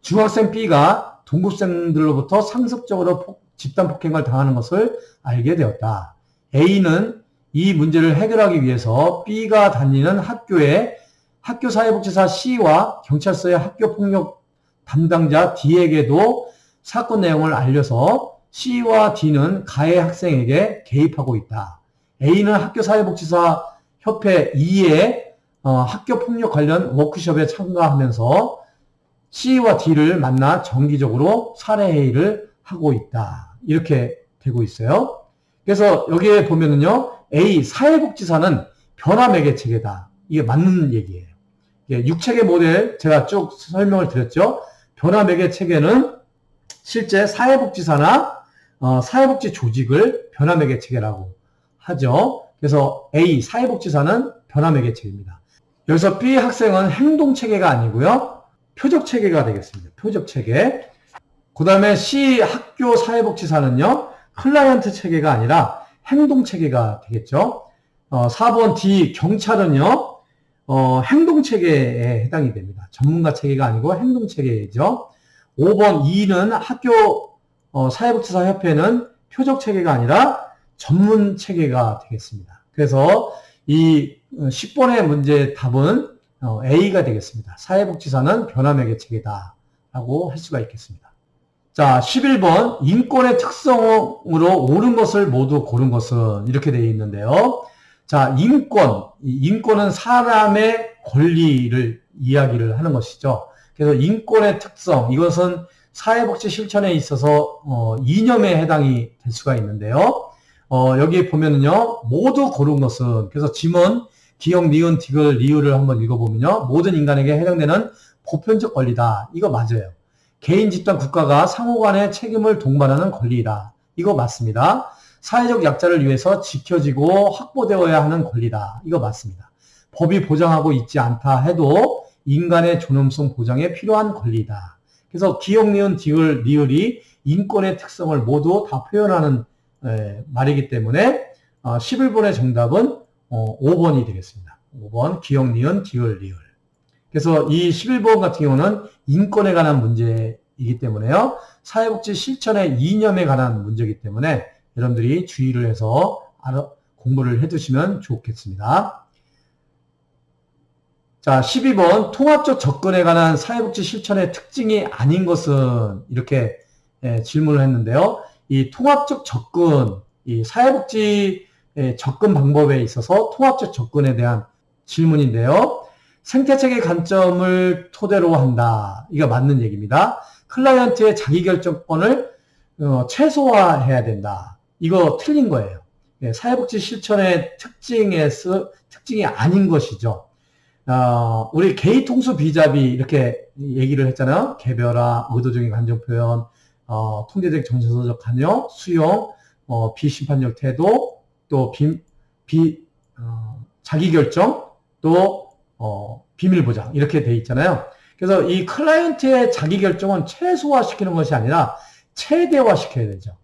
중학생 B가 동급생들로부터 상습적으로 집단 폭행을 당하는 것을 알게 되었다. A는 이 문제를 해결하기 위해서 B가 다니는 학교에 학교 사회복지사 C와 경찰서의 학교폭력 담당자 D에게도 사건 내용을 알려서 C와 D는 가해 학생에게 개입하고 있다. A는 학교 사회복지사 협회 E의 학교폭력 관련 워크숍에 참가하면서 C와 D를 만나 정기적으로 사례회의를 하고 있다. 이렇게 되고 있어요. 그래서 여기에 보면은요, A, 사회복지사는 변화매개체계다. 이게 맞는 얘기예요. 6체계 모델 제가 쭉 설명을 드렸죠. 변화매개체계는 실제 사회복지사나 사회복지 조직을 변화매개체계라고 하죠. 그래서 A, 사회복지사는 변화매개체계입니다. 여기서 B 학생은 행동체계가 아니고요. 표적체계가 되겠습니다. 표적체계. 그 다음에 C, 학교 사회복지사는요. 클라이언트 체계가 아니라 행동체계가 되겠죠. 4번 D, 경찰은요. 행동체계에 해당이 됩니다. 전문가 체계가 아니고 행동체계죠. 5번 E는 학교 사회복지사 협회는 표적체계가 아니라 전문체계가 되겠습니다. 그래서 이 10번의 문제 답은 A가 되겠습니다. 사회복지사는 변화매개체계다 라고 할 수가 있겠습니다. 자, 11번 인권의 특성으로 옳은 것을 모두 고른 것은 이렇게 되어 있는데요. 자, 인권은 사람의 권리를 이야기를 하는 것이죠. 그래서 인권의 특성, 이것은 사회복지 실천에 있어서 이념에 해당이 될 수가 있는데요. 여기 보면은요, 모두 고른 것은, 그래서 지문, 기역, 니은, 디귿, 리을을 한번 읽어보면요, 모든 인간에게 해당되는 보편적 권리다. 이거 맞아요. 개인, 집단, 국가가 상호간의 책임을 동반하는 권리이다. 이거 맞습니다. 사회적 약자를 위해서 지켜지고 확보되어야 하는 권리다. 이거 맞습니다. 법이 보장하고 있지 않다 해도 인간의 존엄성 보장에 필요한 권리다. 그래서 기역, 니은, 디귿, 리을이 인권의 특성을 모두 다 표현하는 말이기 때문에 11번의 정답은 5번이 되겠습니다. 5번 기역, 니은, 디귿, 리을. 그래서 이 11번 같은 경우는 인권에 관한 문제이기 때문에요. 사회복지 실천의 이념에 관한 문제이기 때문에 여러분들이 주의를 해서 공부를 해두시면 좋겠습니다. 자, 12번 통합적 접근에 관한 사회복지 실천의 특징이 아닌 것은 이렇게 질문을 했는데요. 이 통합적 접근, 이 사회복지 접근 방법에 있어서 통합적 접근에 대한 질문인데요. 생태체계 관점을 토대로 한다. 이거 맞는 얘기입니다. 클라이언트의 자기결정권을 최소화해야 된다. 이거 틀린 거예요. 사회복지 실천의 특징이 아닌 것이죠. 우리 개의 통수 비자비 이렇게 얘기를 했잖아요. 개별화, 의도적인 감정 표현, 통제적 정서적 관여, 수용, 비심판적 태도, 또 자기결정, 또 비밀 보장 이렇게 돼 있잖아요. 그래서 이 클라이언트의 자기결정은 최소화시키는 것이 아니라 최대화시켜야 되죠.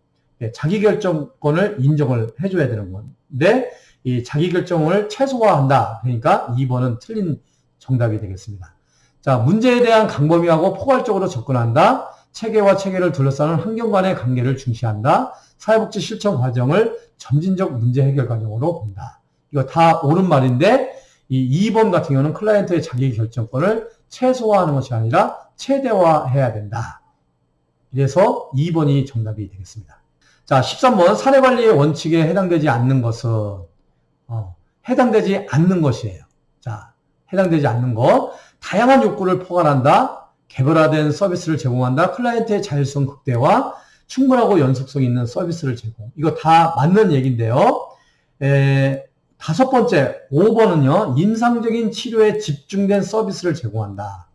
자기결정권을 인정을 해줘야 되는 건데 이 자기결정을 최소화한다. 그러니까 2번은 틀린 정답이 되겠습니다. 자, 문제에 대한 강범위하고 포괄적으로 접근한다. 체계와 체계를 둘러싸는 환경 간의 관계를 중시한다. 사회복지 실천 과정을 점진적 문제 해결 과정으로 본다. 이거 다 옳은 말인데 이 2번 같은 경우는 클라이언트의 자기결정권을 최소화하는 것이 아니라 최대화해야 된다. 이래서 2번이 정답이 되겠습니다. 자, 13번 사례관리의 원칙에 해당되지 않는 것은 해당되지 않는 것이에요. 자, 해당되지 않는 것. 다양한 욕구를 포괄한다. 개별화된 서비스를 제공한다. 클라이언트의 자율성 극대화. 충분하고 연속성 있는 서비스를 제공. 이거 다 맞는 얘기인데요. 5번째, 5번은요, 임상적인 치료에 집중된 서비스를 제공한다.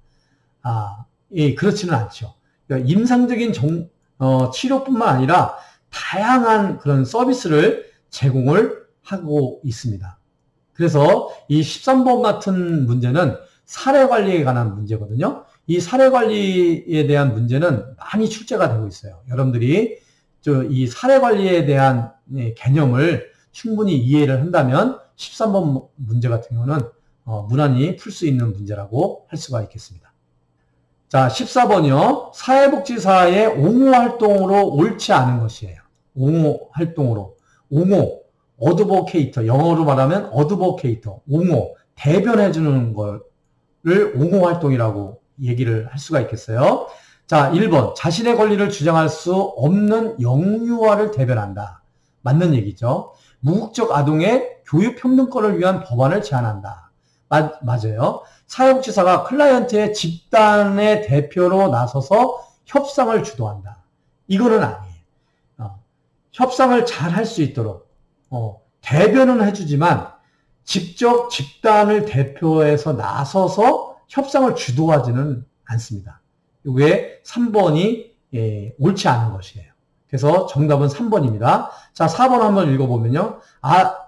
그렇지는 않죠. 그러니까 임상적인 치료뿐만 아니라 다양한 그런 서비스를 제공을 하고 있습니다. 그래서 이 13번 같은 문제는 사례 관리에 관한 문제거든요. 이 사례 관리에 대한 문제는 많이 출제가 되고 있어요. 여러분들이 이 사례 관리에 대한 개념을 충분히 이해를 한다면 13번 문제 같은 경우는 무난히 풀 수 있는 문제라고 할 수가 있겠습니다. 자, 14번이요. 사회복지사의 옹호 활동으로 옳지 않은 것이에요. 옹호 활동으로. 옹호, 어드보케이터, 영어로 말하면 어드보케이터, 옹호, 대변해주는 거를 옹호 활동이라고 얘기를 할 수가 있겠어요. 자, 1번. 자신의 권리를 주장할 수 없는 영유아를 대변한다. 맞는 얘기죠. 무국적 아동의 교육 평등권을 위한 법안을 제안한다. 맞아요. 사회복지사가 클라이언트의 집단의 대표로 나서서 협상을 주도한다. 이거는 아니에요. 협상을 잘 할 수 있도록 대변은 해주지만 직접 집단을 대표해서 나서서 협상을 주도하지는 않습니다. 이게 3번이 옳지 않은 것이에요. 그래서 정답은 3번입니다. 자, 4번 한번 읽어보면요.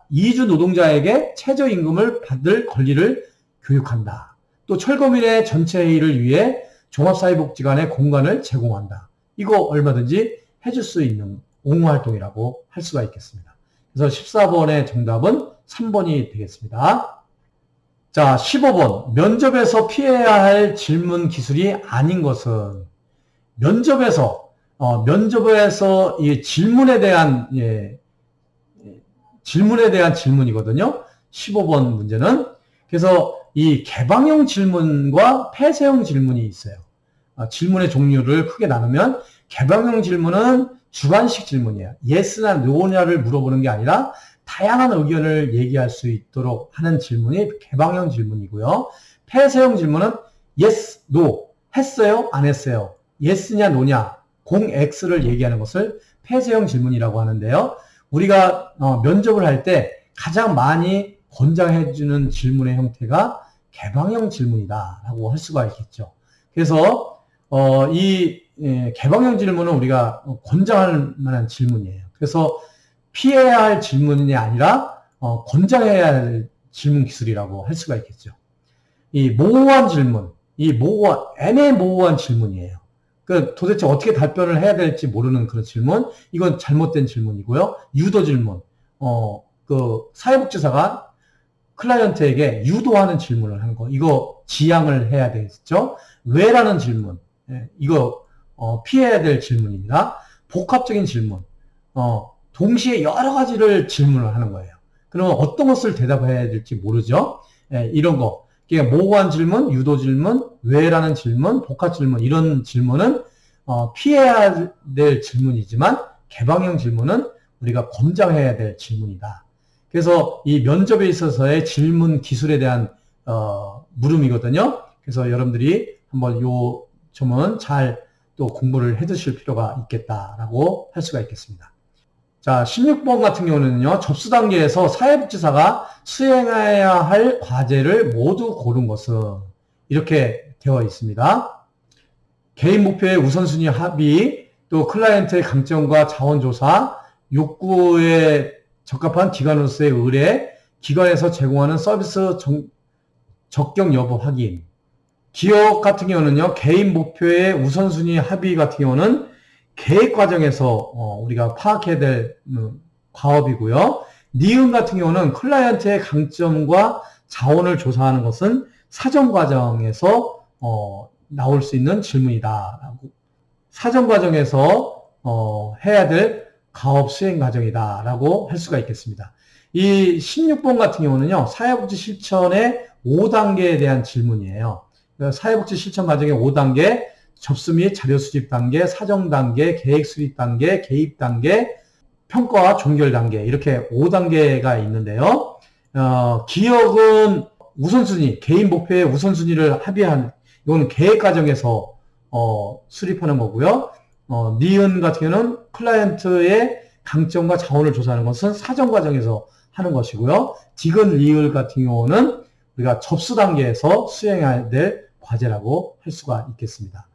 이주 노동자에게 최저임금을 받을 권리를 교육한다. 또 철거민의 전체 회의를 위해 종합사회복지관의 공간을 제공한다. 이거 얼마든지 해줄 수 있는 옹호활동이라고 할 수가 있겠습니다. 그래서 14번의 정답은 3번이 되겠습니다. 자, 15번. 면접에서 피해야 할 질문 기술이 아닌 것은 면접에서 이 질문에 대한 질문이거든요. 15번 문제는. 그래서 이 개방형 질문과 폐쇄형 질문이 있어요. 질문의 종류를 크게 나누면 개방형 질문은 주관식 질문이에요. yes나 no냐를 물어보는 게 아니라 다양한 의견을 얘기할 수 있도록 하는 질문이 개방형 질문이고요. 폐쇄형 질문은 yes, no, 했어요, 안 했어요, yes냐, no냐, 공X를 얘기하는 것을 폐쇄형 질문이라고 하는데요. 우리가 면접을 할 때 가장 많이 권장해주는 질문의 형태가 개방형 질문이다라고 할 수가 있겠죠. 그래서 개방형 질문은 우리가 권장할 만한 질문이에요. 그래서 피해야 할 질문이 아니라 권장해야 할 질문 기술이라고 할 수가 있겠죠. 이 모호한 질문, 애매모호한 질문이에요. 그 도대체 어떻게 답변을 해야 될지 모르는 그런 질문, 이건 잘못된 질문이고요. 유도 질문, 사회복지사가 클라이언트에게 유도하는 질문을 하는 거, 이거 지양을 해야 되겠죠. 왜라는 질문, 이거 피해야 될 질문입니다. 복합적인 질문, 동시에 여러 가지를 질문을 하는 거예요. 그러면 어떤 것을 대답해야 될지 모르죠. 이런 거, 그러니까 모호한 질문, 유도 질문, 왜라는 질문, 복합 질문, 이런 질문은 피해야 될 질문이지만 개방형 질문은 우리가 권장해야 될 질문이다. 그래서 이 면접에 있어서의 질문 기술에 대한 물음이거든요. 그래서 여러분들이 한번 요 점은 잘 또 공부를 해 두실 필요가 있겠다라고 할 수가 있겠습니다. 자, 16번 같은 경우는요, 접수 단계에서 사회복지사가 수행해야 할 과제를 모두 고른 것은 이렇게 되어 있습니다. 개인 목표의 우선순위 합의, 또 클라이언트의 강점과 자원조사, 욕구에 적합한 기관으로서의 의뢰, 기관에서 제공하는 서비스 적격 여부 확인. 기업 같은 경우는요, 개인 목표의 우선순위 합의 같은 경우는 계획 과정에서 우리가 파악해야 될 과업이고요. 니은 같은 경우는 클라이언트의 강점과 자원을 조사하는 것은 사전 과정에서 나올 수 있는 질문이다. 사전 과정에서 해야 될 가업 수행 과정이다라고 할 수가 있겠습니다. 이 16번 같은 경우는요, 사회복지 실천의 5단계에 대한 질문이에요. 사회복지 실천 과정의 5단계, 접수 및 자료 수집 단계, 사정 단계, 계획 수립 단계, 개입 단계, 평가와 종결 단계, 이렇게 5단계가 있는데요. 기업은 우선순위, 개인 목표의 우선순위를 합의한, 이거는 계획 과정에서 수립하는 거고요. 니은 같은 경우는 클라이언트의 강점과 자원을 조사하는 것은 사정 과정에서 하는 것이고요. 디귿, 리을 같은 경우는 우리가 접수 단계에서 수행해야 될 과제라고 할 수가 있겠습니다.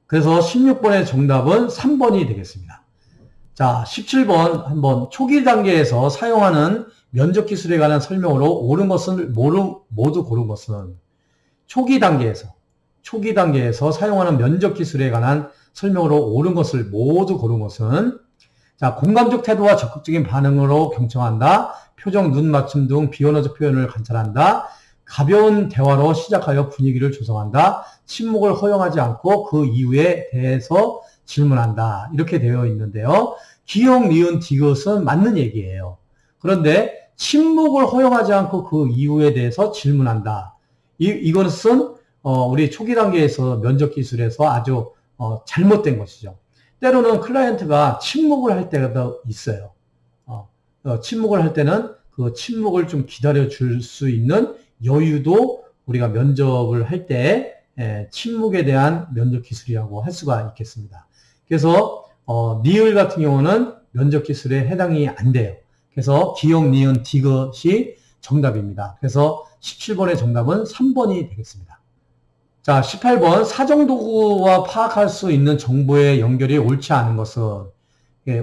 그래서 16번의 정답은 3번이 되겠습니다. 자, 17번 한번 초기 단계에서 사용하는 면접 기술에 관한 설명으로 옳은 것을 모두 고른 것은 초기 단계에서 사용하는 면접 기술에 관한 설명으로 옳은 것을 모두 고른 것은 자, 공감적 태도와 적극적인 반응으로 경청한다. 표정, 눈 맞춤 등 비언어적 표현을 관찰한다. 가벼운 대화로 시작하여 분위기를 조성한다. 침묵을 허용하지 않고 그 이유에 대해서 질문한다. 이렇게 되어 있는데요. 기역, 니은, 디귿은 맞는 얘기예요. 그런데 침묵을 허용하지 않고 그 이유에 대해서 질문한다. 이것은 우리 초기 단계에서 면접 기술에서 아주 잘못된 것이죠. 때로는 클라이언트가 침묵을 할 때가 있어요. 침묵을 할 때는 그 침묵을 좀 기다려 줄 수 있는 여유도 우리가 면접을 할 때 침묵에 대한 면접 기술이라고 할 수가 있겠습니다. 그래서 니을 같은 경우는 면접 기술에 해당이 안 돼요. 그래서 기역, 니은, 디귿이 정답입니다. 그래서 17번의 정답은 3번이 되겠습니다. 자, 18번 사정도구와 파악할 수 있는 정보의 연결이 옳지 않은 것은,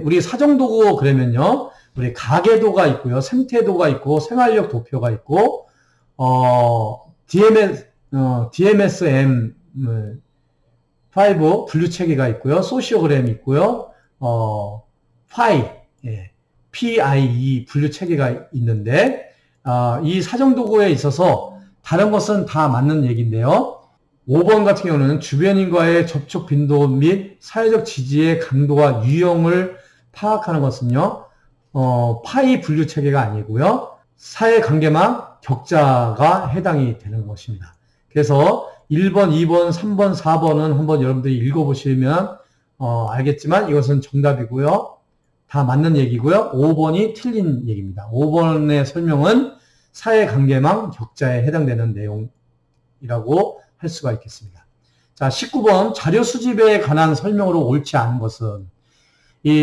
우리 사정도구 그러면요, 우리 가계도가 있고요, 생태도가 있고, 생활력 도표가 있고, DMSM5 분류체계가 있고요, 소시오그램이 있고요, 파이, PIE 분류체계가 있는데, 이 사정도구에 있어서 다른 것은 다 맞는 얘기인데요. 5번 같은 경우는 주변인과의 접촉 빈도 및 사회적 지지의 강도와 유형을 파악하는 것은요, 파이 분류 체계가 아니고요, 사회관계망 격자가 해당이 되는 것입니다. 그래서 1번, 2번, 3번, 4번은 한번 여러분들이 읽어보시면 알겠지만 이것은 정답이고요. 다 맞는 얘기고요. 5번이 틀린 얘기입니다. 5번의 설명은 사회관계망 격자에 해당되는 내용이라고 할 수가 있겠습니다. 자, 19번 자료 수집에 관한 설명으로 옳지 않은 것은,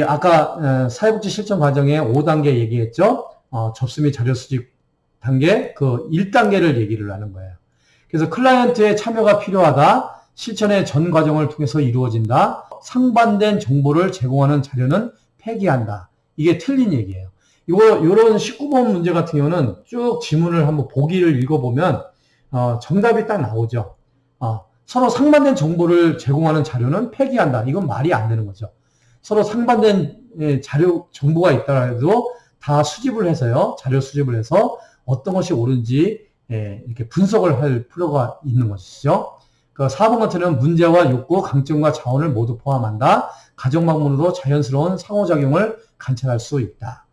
아까 사회복지 실천 과정에 5단계 얘기했죠. 접수 및 자료 수집 단계, 그 1단계를 얘기를 하는 거예요. 그래서 클라이언트의 참여가 필요하다, 실천의 전 과정을 통해서 이루어진다, 상반된 정보를 제공하는 자료는 폐기한다. 이게 틀린 얘기예요. 요런 19번 문제 같은 경우는 쭉 지문을 한번 보기를 읽어보면 정답이 딱 나오죠. 서로 상반된 정보를 제공하는 자료는 폐기한다. 이건 말이 안 되는 거죠. 서로 상반된 자료, 정보가 있더라도 다 수집을 해서요. 자료 수집을 해서 어떤 것이 옳은지 이렇게 분석을 할 필요가 있는 것이죠. 그 4번 같은 경우는 문제와 욕구, 강점과 자원을 모두 포함한다. 가정 방문으로 자연스러운 상호작용을 관찰할 수 있다.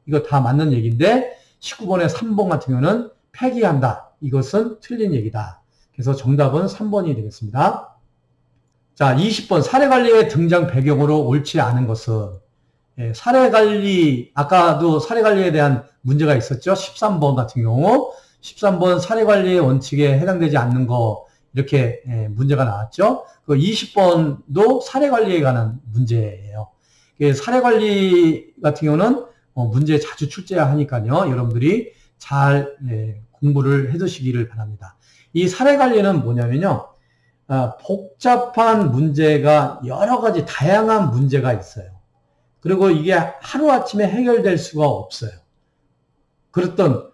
이거 다 맞는 얘기인데 19번의 3번 같은 경우는 폐기한다. 이것은 틀린 얘기다. 그래서 정답은 3번이 되겠습니다. 자, 20번 사례관리의 등장 배경으로 옳지 않은 것은, 사례관리, 아까도 사례관리에 대한 문제가 있었죠. 13번 같은 경우 13번 사례관리의 원칙에 해당되지 않는 거 이렇게 문제가 나왔죠. 그 20번도 사례관리에 관한 문제예요. 사례관리 같은 경우는 문제에 자주 출제하니까요. 여러분들이 잘 공부를 해두시기를 바랍니다. 이 사례관리는 뭐냐면요. 복잡한 문제가 여러 가지 다양한 문제가 있어요. 그리고 이게 하루아침에 해결될 수가 없어요. 그랬던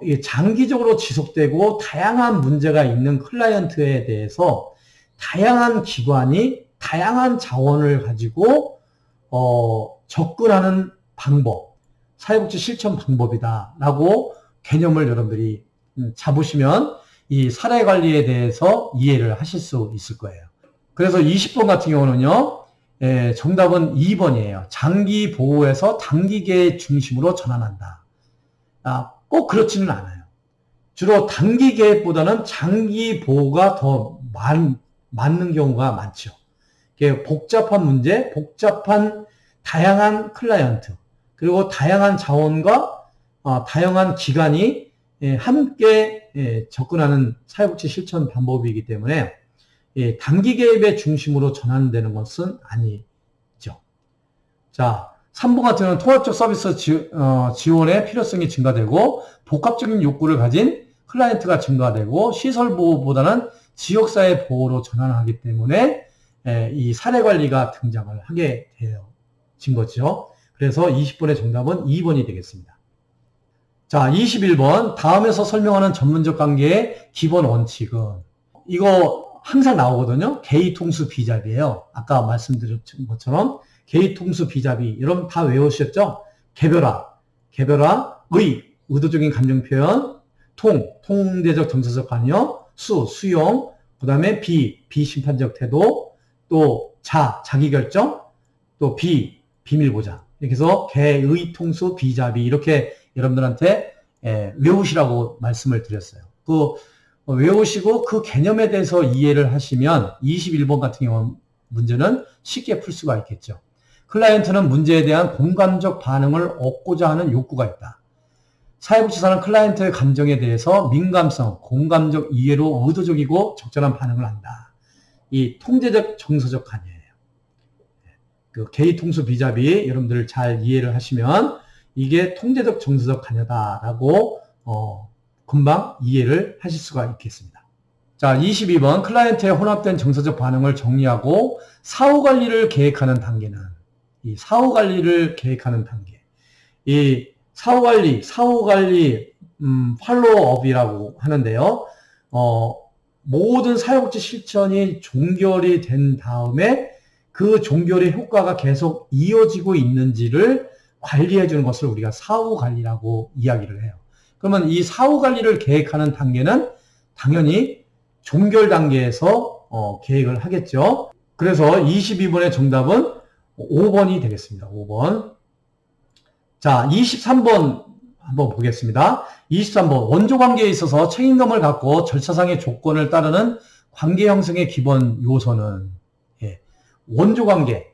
이게 장기적으로 지속되고 다양한 문제가 있는 클라이언트에 대해서 다양한 기관이 다양한 자원을 가지고 접근하는 방법, 사회복지 실천 방법이다라고 개념을 여러분들이 잡으시면 이 사례관리에 대해서 이해를 하실 수 있을 거예요. 그래서 20번 같은 경우는요, 정답은 2번이에요. 장기 보호에서 단기계 중심으로 전환한다. 꼭 그렇지는 않아요. 주로 단기 계획보다는 장기 보호가 더 맞는 경우가 많죠. 복잡한 문제, 복잡한 다양한 클라이언트, 그리고 다양한 자원과 다양한 기관이 함께 접근하는 사회복지 실천 방법이기 때문에 단기 개입의 중심으로 전환되는 것은 아니죠. 자, 3번 같은 경우는 통합적 서비스 지원의 필요성이 증가되고 복합적인 욕구를 가진 클라이언트가 증가되고 시설 보호보다는 지역사회 보호로 전환하기 때문에 이 사례관리가 등장을 하게 되어진 거죠. 그래서 20번의 정답은 2번이 되겠습니다. 자, 21번 다음에서 설명하는 전문적 관계의 기본 원칙은, 이거 항상 나오거든요. 개의통수 비잡이에요. 아까 말씀드렸던 것처럼 개의통수 비잡이, 여러분 다 외우셨죠? 개별화, 의도적인 감정 표현, 통제적 정서적 관여, 수용, 그 다음에 비심판적 태도, 또 자기결정, 또 비밀 보장. 이렇게 해서 개의통수 비잡이, 이렇게 여러분들한테 외우시라고 말씀을 드렸어요. 외우시고 그 개념에 대해서 이해를 하시면 21번 같은 경우 문제는 쉽게 풀 수가 있겠죠. 클라이언트는 문제에 대한 공감적 반응을 얻고자 하는 욕구가 있다. 사회복지사는 클라이언트의 감정에 대해서 민감성, 공감적 이해로 의도적이고 적절한 반응을 한다. 이 통제적 정서적 관여예요. 그 개의 통수 비잡이 여러분들 잘 이해를 하시면 이게 통제적 정서적 관여다라고 금방 이해를 하실 수가 있겠습니다. 자, 22번 클라이언트의 혼합된 정서적 반응을 정리하고 사후관리를 계획하는 단계는 이 사후관리를 계획하는 단계. 이 사후관리 팔로우업이라고 하는데요. 모든 사회복지 실천이 종결이 된 다음에 그 종결의 효과가 계속 이어지고 있는지를 관리해 주는 것을 우리가 사후관리라고 이야기를 해요. 그러면 이 사후관리를 계획하는 단계는 당연히 종결 단계에서 계획을 하겠죠. 그래서 22번의 정답은 5번이 되겠습니다. 5번. 자, 23번 한번 보겠습니다. 23번. 원조관계에 있어서 책임감을 갖고 절차상의 조건을 따르는 관계 형성의 기본 요소는 원조관계.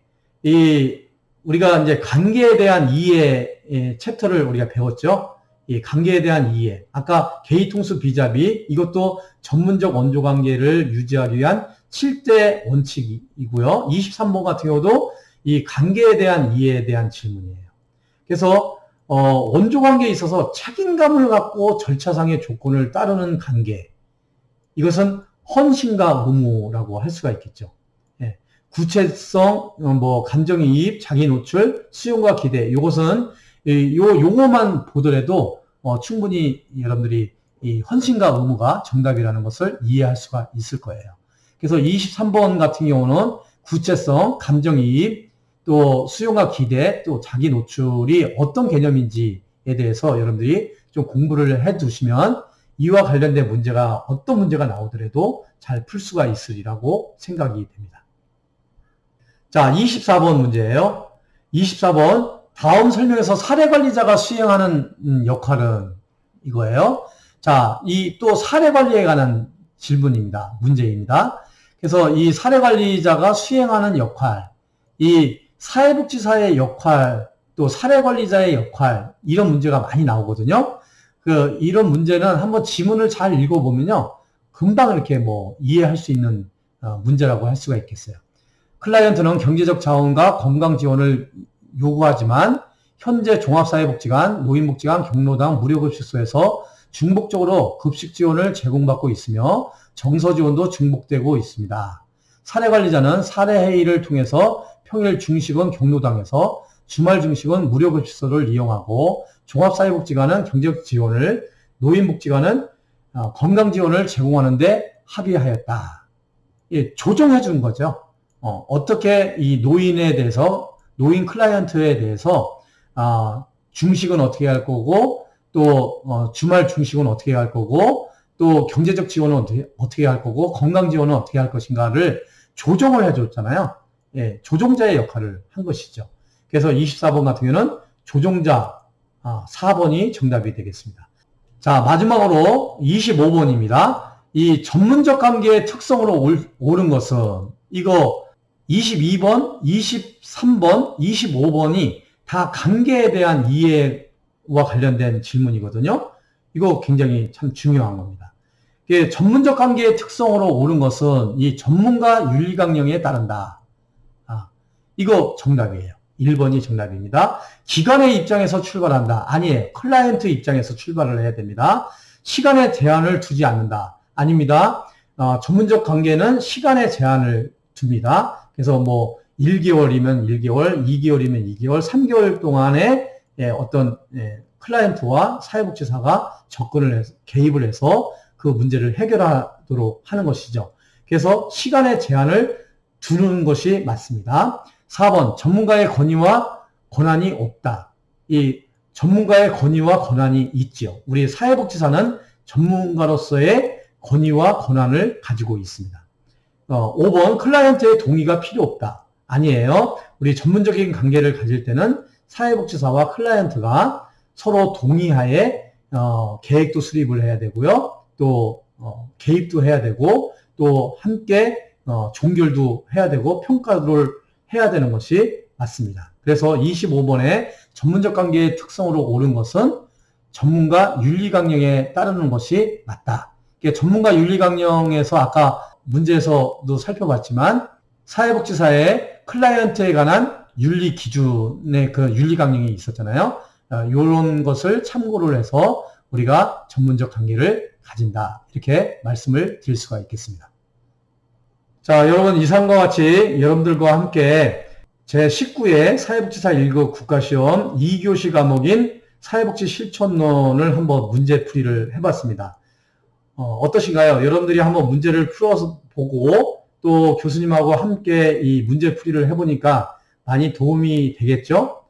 우리가 이제 관계에 대한 이해 챕터를 우리가 배웠죠. 이 관계에 대한 이해. 아까 개의통수 비잡이 이것도 전문적 원조관계를 유지하기 위한 7대 원칙이고요. 23번 같은 경우도 이 관계에 대한 이해에 대한 질문이에요. 그래서 원조관계에 있어서 책임감을 갖고 절차상의 조건을 따르는 관계. 이것은 헌신과 의무라고 할 수가 있겠죠. 구체성, 감정이입, 자기 노출, 수용과 기대. 이것은 요 용어만 보더라도 충분히 여러분들이 이 헌신과 의무가 정답이라는 것을 이해할 수가 있을 거예요. 그래서 23번 같은 경우는 구체성, 감정이입, 또 수용과 기대, 또 자기 노출이 어떤 개념인지에 대해서 여러분들이 좀 공부를 해 두시면 이와 관련된 문제가 어떤 문제가 나오더라도 잘 풀 수가 있으리라고 생각이 됩니다. 자, 24번 문제예요. 24번. 다음 설명에서 사례관리자가 수행하는 역할은 이거예요. 자, 이 또 사례관리에 관한 질문입니다. 문제입니다. 그래서 이 사례관리자가 수행하는 역할, 이 사회복지사의 역할, 또 사례관리자의 역할, 이런 문제가 많이 나오거든요. 이런 문제는 한번 지문을 잘 읽어보면요. 금방 이렇게 이해할 수 있는 문제라고 할 수가 있겠어요. 클라이언트는 경제적 자원과 건강 지원을 요구하지만 현재 종합사회복지관, 노인복지관, 경로당, 무료급식소에서 중복적으로 급식 지원을 제공받고 있으며 정서 지원도 중복되고 있습니다. 사례관리자는 사례회의를 통해서 평일 중식은 경로당에서 주말 중식은 무료급식소를 이용하고 종합사회복지관은 경제적 지원을, 노인복지관은 건강 지원을 제공하는 데 합의하였다. 조정해 주는 거죠. 어떻게 이 노인에 대해서, 노인 클라이언트에 대해서 중식은 어떻게 할 거고, 또 주말 중식은 어떻게 할 거고, 또 경제적 지원은 어떻게 할 거고, 건강 지원은 어떻게 할 것인가를 조정을 해줬잖아요. 조종자의 역할을 한 것이죠. 그래서 24번 같은 경우는 조종자 4번이 정답이 되겠습니다. 자, 마지막으로 25번입니다. 이 전문적 관계의 특성으로 옳은 것은 이거 22번, 23번, 25번이 다 관계에 대한 이해와 관련된 질문이거든요. 이거 굉장히 참 중요한 겁니다. 전문적 관계의 특성으로 옳은 것은 이 전문가 윤리강령에 따른다. 이거 정답이에요. 1번이 정답입니다. 기관의 입장에서 출발한다. 아니에요. 클라이언트 입장에서 출발을 해야 됩니다. 시간에 제한을 두지 않는다. 아닙니다. 전문적 관계는 시간에 제한을 둡니다. 그래서 1개월이면 1개월, 2개월이면 2개월, 3개월 동안에 어떤 클라이언트와 사회복지사가 접근을 해서, 개입을 해서 그 문제를 해결하도록 하는 것이죠. 그래서 시간의 제한을 두는 것이 맞습니다. 4번, 전문가의 건의와 권한이 없다. 이 전문가의 건의와 권한이 있죠. 우리 사회복지사는 전문가로서의 건의와 권한을 가지고 있습니다. 5번, 클라이언트의 동의가 필요 없다. 아니에요. 우리 전문적인 관계를 가질 때는 사회복지사와 클라이언트가 서로 동의하에 계획도 수립을 해야 되고요. 또 개입도 해야 되고 또 함께 종결도 해야 되고 평가를 해야 되는 것이 맞습니다. 그래서 25번에 전문적 관계의 특성으로 옳은 것은 전문가 윤리강령에 따르는 것이 맞다. 전문가 윤리강령에서 아까 문제에서도 살펴봤지만 사회복지사의 클라이언트에 관한 윤리 기준의 그 윤리강령이 있었잖아요. 이런 것을 참고를 해서 우리가 전문적 관계를 가진다. 이렇게 말씀을 드릴 수가 있겠습니다. 자, 여러분 이상과 같이 여러분들과 함께 제19회 사회복지사 1급 국가시험 2교시 과목인 사회복지 실천론을 한번 문제풀이를 해봤습니다. 어떠신가요? 여러분들이 한번 문제를 풀어서 보고 또 교수님하고 함께 이 문제풀이를 해보니까 많이 도움이 되겠죠?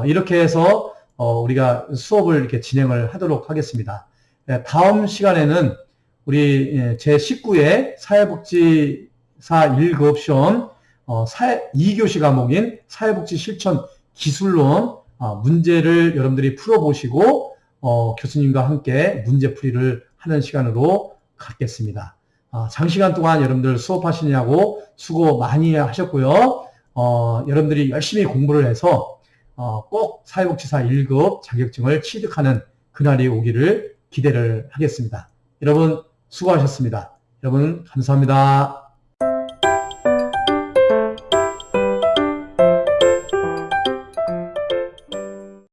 이렇게 해서 우리가 수업을 이렇게 진행을 하도록 하겠습니다. 다음 시간에는 우리 제19회 사회복지사 1급 시험 2교시 과목인 사회복지 실천 기술론 문제를 여러분들이 풀어보시고 교수님과 함께 문제풀이를 하는 시간으로 갖겠습니다. 장시간 동안 여러분들 수업하시냐고 수고 많이 하셨고요. 여러분들이 열심히 공부를 해서 꼭 사회복지사 1급 자격증을 취득하는 그날이 오기를 기대를 하겠습니다. 여러분 수고하셨습니다. 여러분 감사합니다.